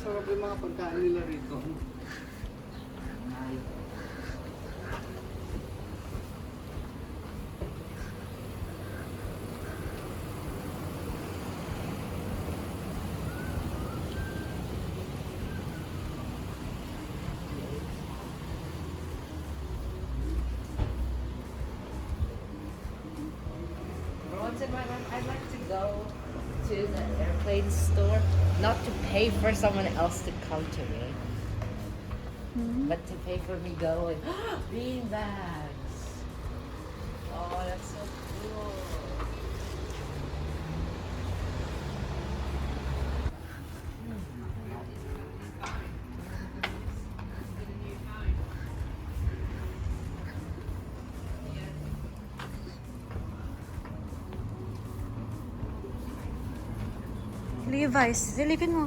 masarap yung mga pagkain nila rito. Once in my life, I'd like to go to the airplane store, not to pay for someone else to come to me, but to pay for me going. Bean bags. Oh, that's so cool. Levi's, silipin mo.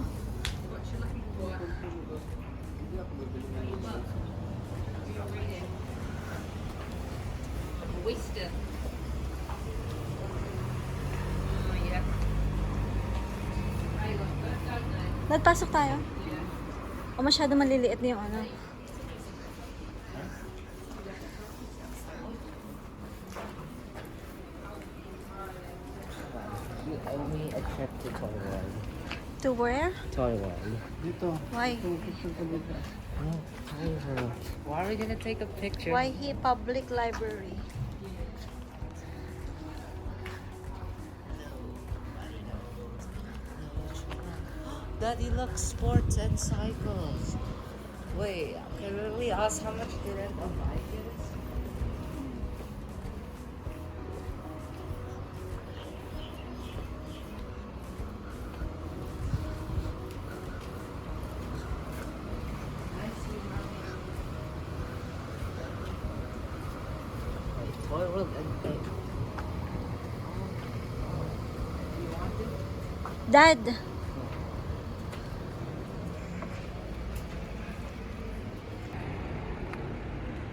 Wasted. Yeah. Nagpasok tayo? O masyado maliliit na yung ano? You owe me a trip to Toy World. To where? Toy World. Dito. Why? Ito, picture ko dito. No, Toy World. Why are we gonna take a picture? Waihi Public Library. Daddy, look, sports and cycles. Wait, can we ask how much they rent a bike is? I see, Mommy. Wait, Toy World and bike. You want it? Dad!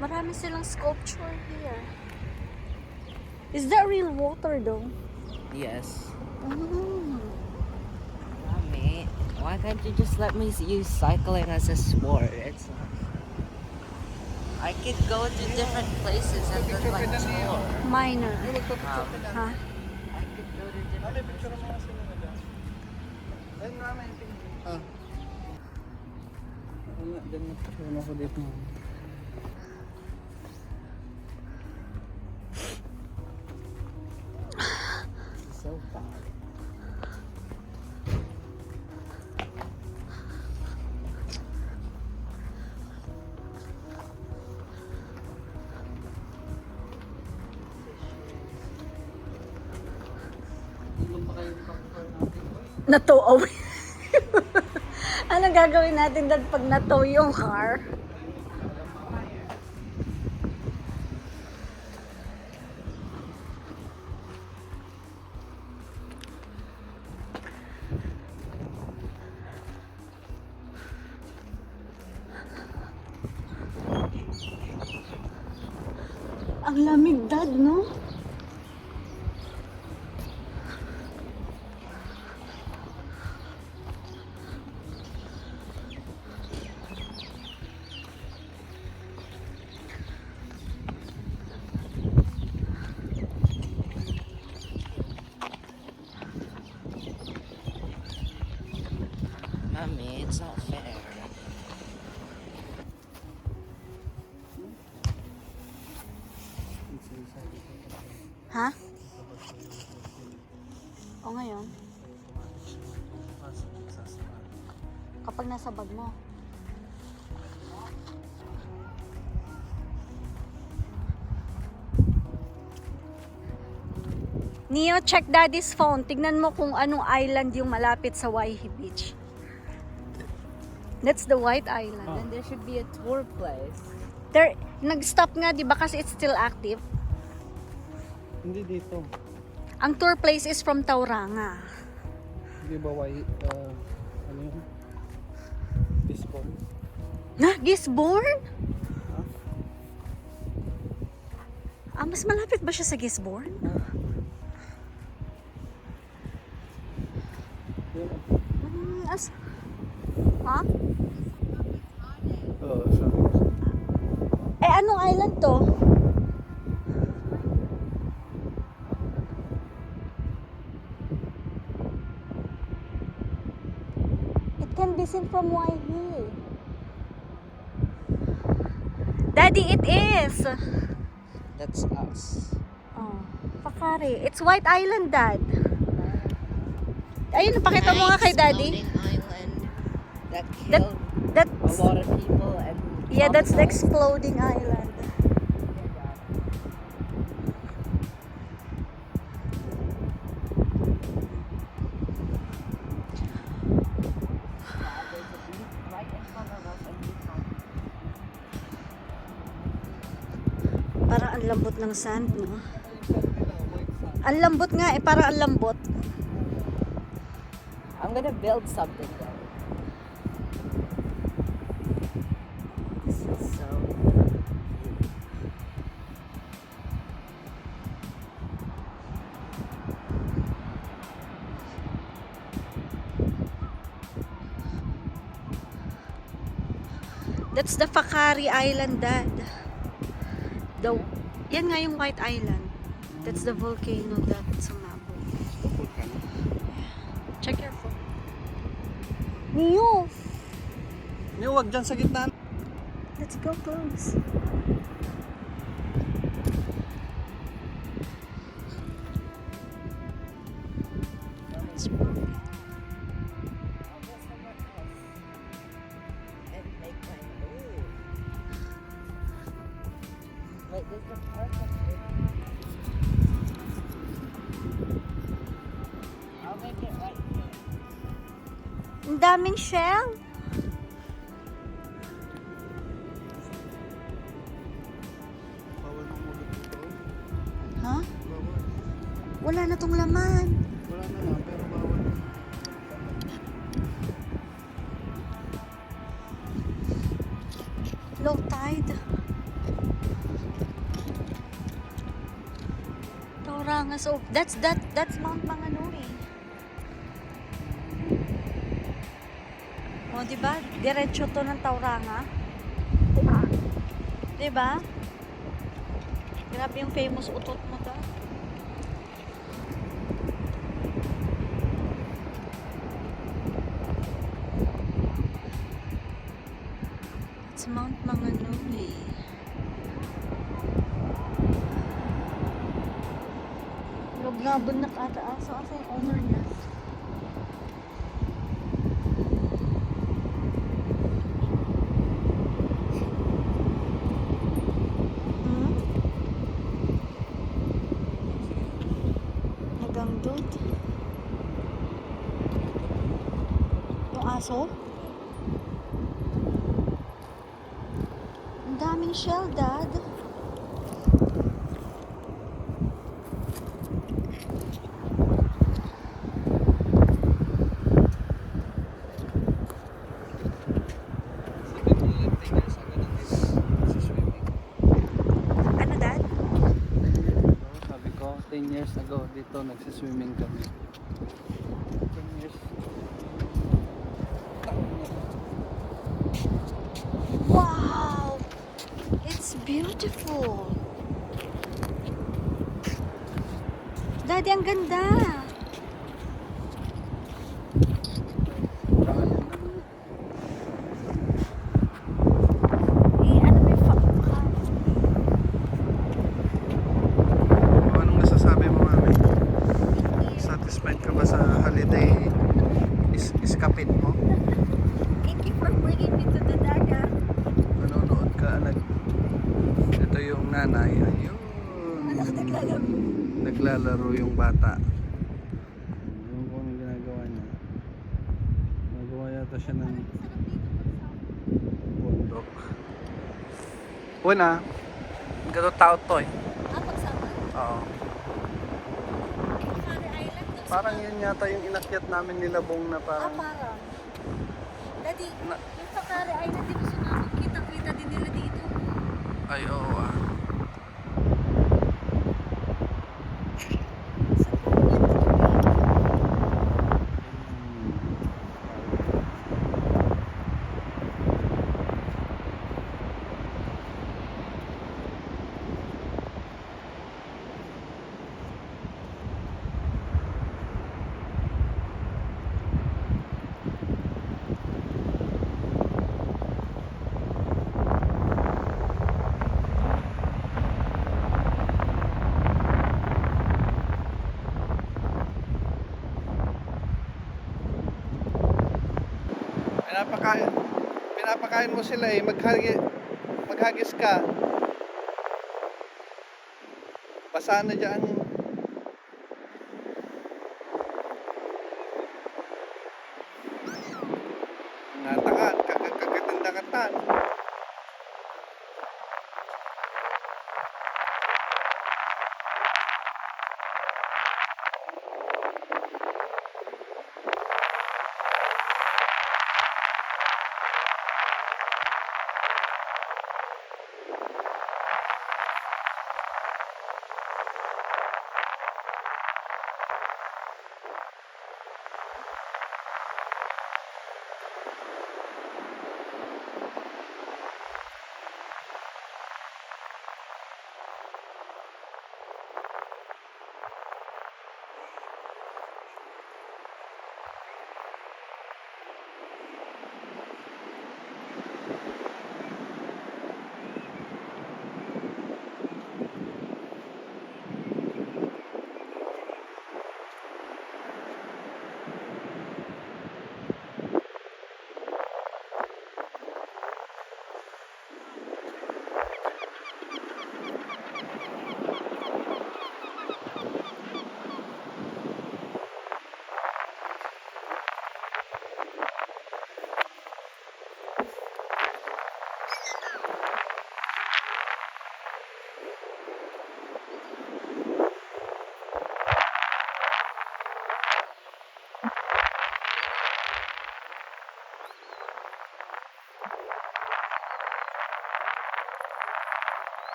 Marami silang sculpture here. Is that real water though? Yes. Mm. Mommy, why can't you just let me use cycling as a sport? It's I could go to different places and then like tour. Minor. Ha? I could go to different Picture mo kasi nila. Ayun namin. Ako nga, dyan magpapicture ako dito. so bad. Natow away. Ano gagawin natin dad pag natow yung car? Ang lamig dad, no? Mommy, it's not fair. Ha? O ngayon? Kapag nasa bag mo. Neo, check daddy's phone. Tignan mo kung anong island yung malapit sa Waihi Beach. That's the White Island. Then there should be a tour place. There, nag-stop nga, di ba? Kasi it's still active. Hindi dito. Ang tour place is from Tauranga. Hindi ba ano yun? Baseball. Na, Gisborne? Ah, mas malapit ba siya sa Gisborne? Yun. As Ha? Oo, sabi ko. Eh, anong island to? It can be seen from Waihi. Daddy, it is. That's us. Oh, Fakari. It's White Island, Dad. Ayun, pakita mo nga kay Daddy. Floating island that That, killed a that's, lot of people and yeah, that's the traumatized. exploding island. Right in front of us and we can't. Parang ang lambot ng sand, no? Ang lambot nga eh, parang ang lambot. I'm gonna build something though. This is so That's the Fakari Island, Dad. The, yan nga yung White Island. That's the volcano that sumabog. Check your phone. Niyo! Niyo, wag dyan sa gitna. Let's go close. It's broken. and make my move. Wait, there's the park up here. I'll make it right here. Ang daming shell. Bawal mamulot dito. Ha? Bawal. Wala na tong laman. Wala na lang, pero bawal. Low tide. Tauranga. So that's Mount Manganui. O, diba? Diretso to ng Tauranga. Diba? Grabe yung famous utot mo to. It's Mount Manganui. Lugnaban na kataas. So, asa yung owner niya? Hmm? Hanggang doon. Yung aso? Ang daming shell, Dad. Ano, Dad? Sabi ko, 10 years ago, dito nagsiswimming kami. 10 years. Wow! It's beautiful. Daddy, ang ganda. Eh, ano may Anong nasasabi mo, mami? Satisfied ka ba sa holiday iskapit mo? Thank you for bringing me to the dagat. Manonood ka, ito yung nanay. Ayun. Anak, naglalaro. Naglalaro yung bata. Yung kung anong ginagawa niya. Nagawa yata siya ng bundok. Una, ganito tao to eh. Ah, pagsama? Oo. Fakari Island. doon sa- Parang yun yata yung inakyat namin nila Bong na Ah, parang... parang. Daddy, Na- yung Fakari Island, di ba sumabog? Kita-kita din nila dito. Ay, oo ah. Pinapakain, pinapakain mo sila eh. Maghagis ka. Basa na dyan. Natakan, kagagandakatan.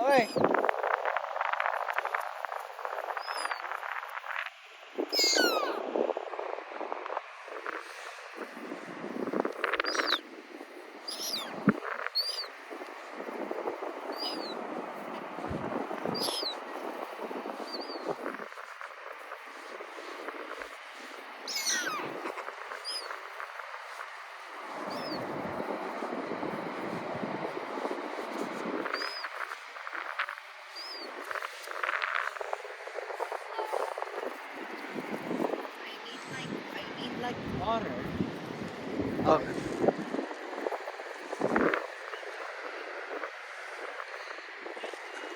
Okay. I need like water. Okay.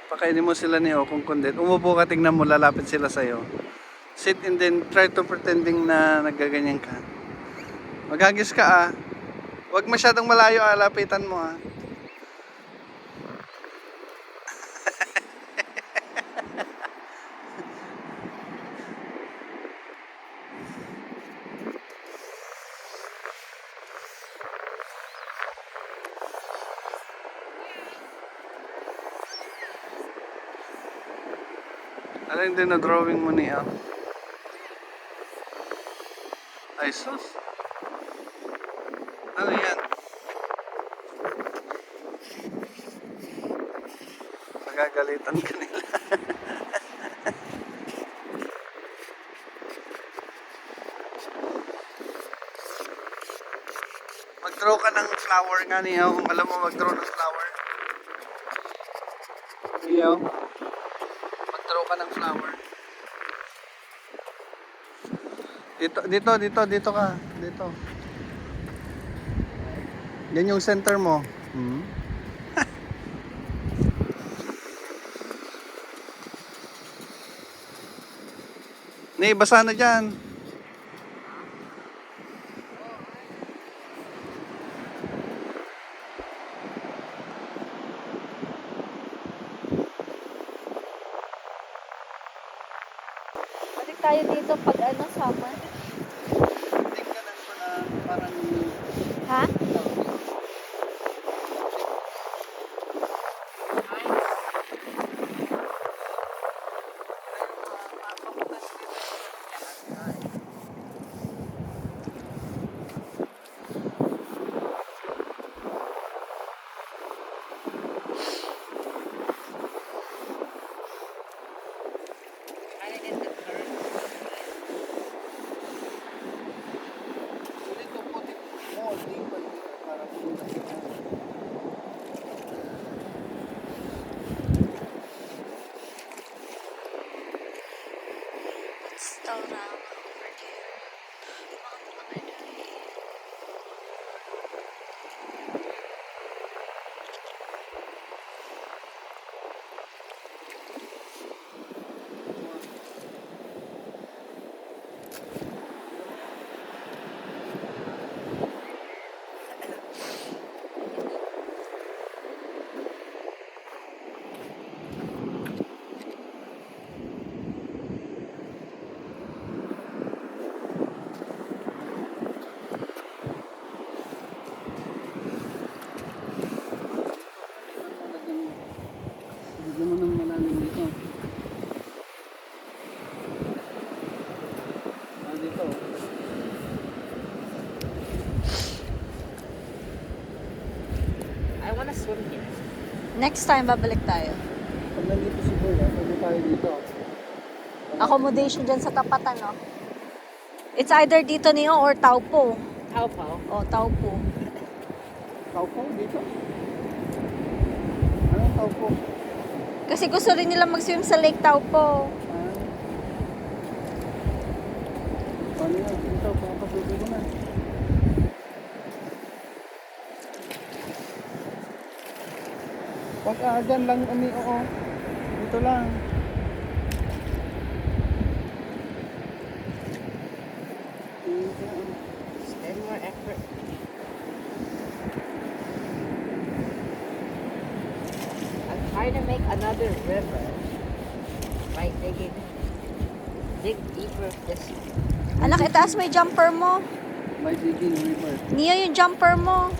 Pakainin mo sila ni Okong Kundit. Umupo ka, tingnan mo, lalapit sila sa'yo. Sit and then try to pretending na nagaganyan ka. Maghagis ka ah. Huwag masyadong malayo ah, lapitan mo ah. Ano yung dinodrawing mo niya? Ay sus. Ano yan? Magagalitan ka nila. Mag-draw ka ng flower nga niya. Kung alam mo mag-draw ng flower. Iyo. Mag-draw ka ng flower. Dito ka. Dito. Yan yung center mo. Nay, basa na dyan. Balik tayo dito pag ano, summer. Tingnan ko na parang... Ha? And the current. Dito, putik swim here. Next time, babalik tayo. Pag nandito si Kuya, pwede tayo dito. Accommodation dyan sa tapatan, no? It's either dito niyo or Taupo. Taupao. O, Taupo. Taupo, dito. Anong Taupo? Kasi gusto rin nila mag-swim sa Lake Taupo. Paano yan? Dito, papasukin ko na. Wag dyan lang, Ami, oo. Dito lang. Spend more effort. I'm trying to make another river by dig deeper this. Anak, itaas mo yung jumper mo. May digging river. Niyo yung jumper mo.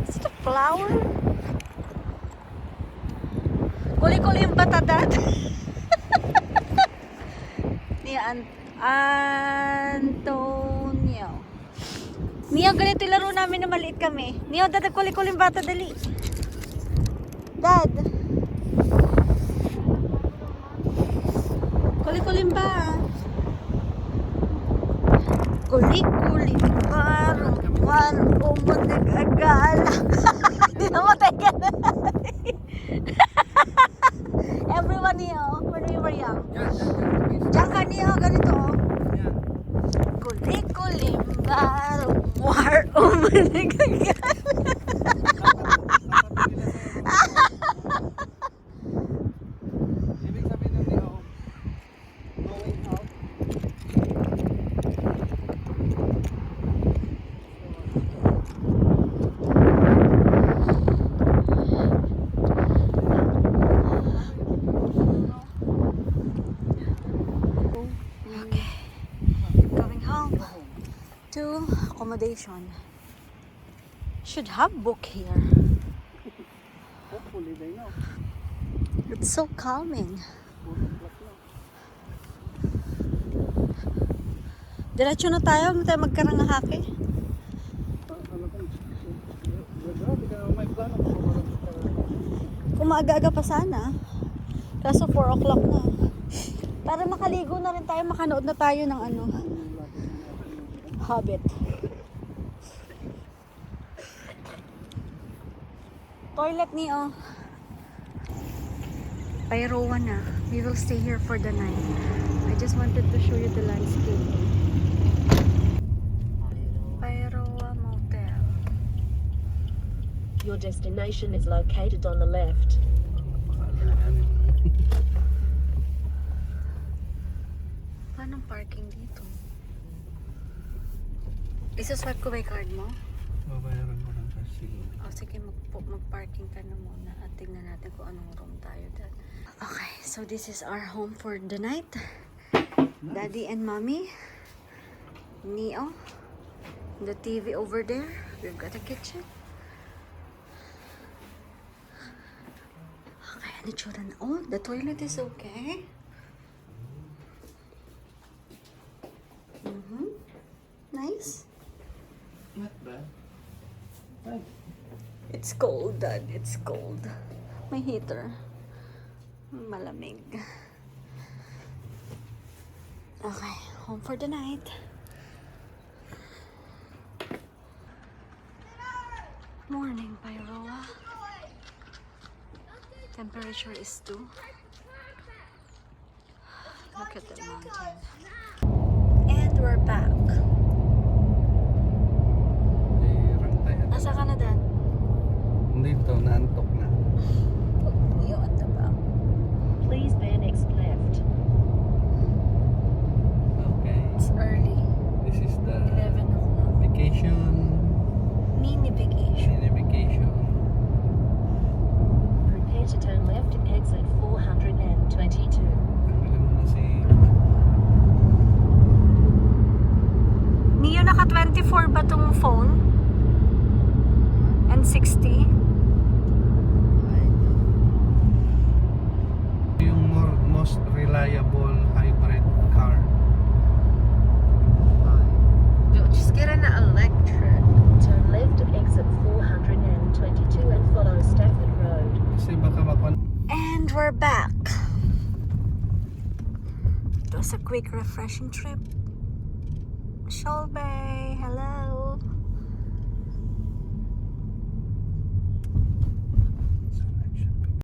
Is it a flower? Kuli-kuli yung batadad. Ni Antonio. Niyo, ganito yung laro namin na maliit kami. Niyo, dad, kuli-kuli yung bata, dali. Dad. Kuli-kuli ba? Kuli-kuli. Parang umutig agala. Hindi namatay ka na. Everyone niyo, when we were young. Diyan ka niyo, ganito. Kuli-kuli. Parang umutig agala. Ibig sabihin ng niyo, going out. to accommodation. Should have book here. Hopefully they know. It's so calming. Diretso na tayo, huwag na tayo magkarangahake. Grabe ka naman, may plano ko. Kung maaga-aga pa sana. Kaso 4 o'clock na. Para makaligo na rin tayo, makanood na tayo ng ano, Hobbit. Toilet ni oh. Pairoa na. We will stay here for the night. I just wanted to show you the landscape. Pairoa Motel. Your destination is located on the left. Paano parking dito? Isaswipe ko ba yung card mo? Babayaran ko lang kasi. O sige, mag-parking ka na muna at tignan natin kung anong room tayo dyan. Okay, so this is our home for the night. Daddy and Mommy. Neo. The TV over there. We've got a kitchen. Okay, ano tsura na? Oh, the toilet is okay. Nice. Not bad. Fine. It's cold, Dad. It's cold. May heater. Malamig. Okay, home for the night. Morning, Pairoa. Temperature is 2. Look at the mountain. And we're back. Asa ka na, Dad? Dito, naantok na. You at the back. Please bear next left. Okay. It's early. This is the 11 o'clock. vacation. Mini vacation. Mini vacation. Prepare to turn left at exit 422. Tanggalin mo na si... Neo, naka 24 ba tong phone? And 60? Yung most reliable hybrid car. Just get an electric. Turn left at exit 422 and follow Stafford Road. Kasi baka makon... And we're back. It was a quick, refreshing trip. Shoal Bay, hello.